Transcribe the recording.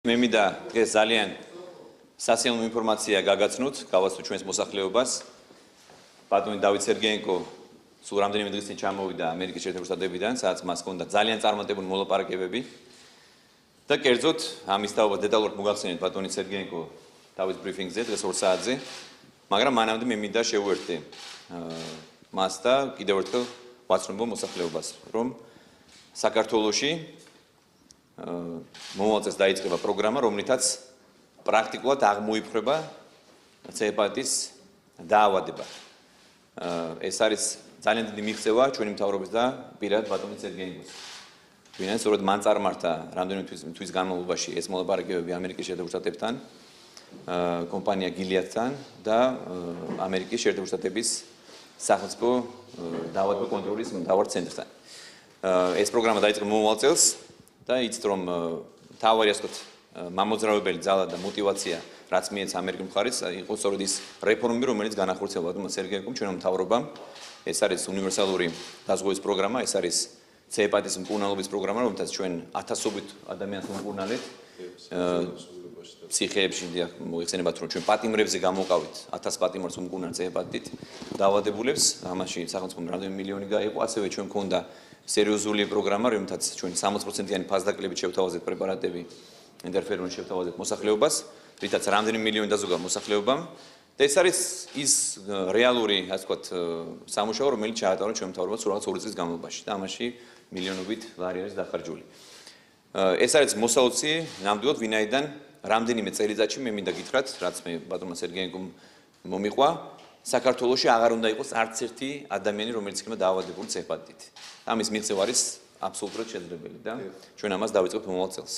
მე მინდა დღეს ძალიან სასიამოვნო ინფორმაცია გაგაცნოთ, გავაცნოთ ჩვენს მოსახლეობას. ბატონი დავით სერგეენკო სულ რამდენიმე დღის წინ ჩამოვიდა ამერიკის შეერთებული შტატებიდან, სადაც მას ჰქონდა ძალიან წარმატებული მოლაპარაკებები. და კერძოდ, ამის თაობა დეტალურად მოგახსენეთ ბატონი სერგეენკო თავის ბრიფინგზე დღეს 2 საათზე, მაგრამ მანამდე მე მინდა შევუერთდე მას და კიდევ ერთხელ ვაცნობო მოსახლეობას, რომ საქართველოში მომავალ წელს დაიწყება პროგრამა, რომლითაც პრაქტიკულად აღმოიფრება C-ჰეპატიტის დაავადება. ეს არის ძალიან დიდი მიღწევა ჩვენი მთავრობის და პირად ბატონი სერგეენკოს. ვინაიდან სწორედ მან წარმართა რამდენიმე თვის განმავლობაში ეს მოლაპარაკებები ამერიკის შეერთებულ შტატებთან, კომპანია გილიადთან და ამერიკის შეერთებული შტატების სახელმწიფო დაავადებათა კონტროლის მთავარ ცენტრთან. ეს პროგრამა დაიწყება მომავალ წელს. და იცით რომ თავარი ასე ვთქვათ მამოძრავებელი ძალა და мотиваცია რაც მიეცა ამერიკულ მხარეს იყო სწორედ ის რეფორმები რომელიც განახორციელა ბატონმა სერგეენკომ ჩვენმა მთავრობამ ეს არის უნივერსალური დაზღვევის პროგრამა ეს არის C-ჰეპატიტის მკურნალობის პროგრამა რომელთაც ჩვენ ათასობით ადამიანს ვუმკურნალეთ ფსიქეებში მოიხსენებათ რომ ჩვენ პატიმრებზე გამოვყავით 1000 პატიმრს ვუმკურნალეთ C-ჰეპატიტით დაავადებულებს ამაში სახელმწიფომ რამდენიმე მილიონი გაიყო ასევე ჩვენ მქონდა სერიოზული პროგრამა, რომელთაც ჩვენ 60%-იანი ფასდაკლებით შევთავაზეთ პრეპარატები, ინტერფერონს შევთავაზეთ მოსახლეობას, რითაც რამდენიმე მილიონი დაზოგა მოსახლეობამ. და ეს არის ის რეალური, ასე ვთქვათ, სამუშაო, რომელიც ჩაატარა ჩვენ მთავრობას სულ რაღაც 2 წლის განმავლობაში და ამაში მილიონობით ლარი არის დახარჯული. ეს არის მოსაუცი ნამდვილად ვინაიდან რამდენიმე წელიწადში მე მინდა გითხრათ, რაც მე ბატონმა სერგეენკომ მომიყვა საქართველოში აღარ უნდა იყოს არც ერთი ადამიანი, რომელიც იქნება დაავადებული C-ჰეპატიტით. ამის მიღწევა არის აბსოლუტურად შეძლებელი და ჩვენ ამას დავიწყებთ მომავალ წელს.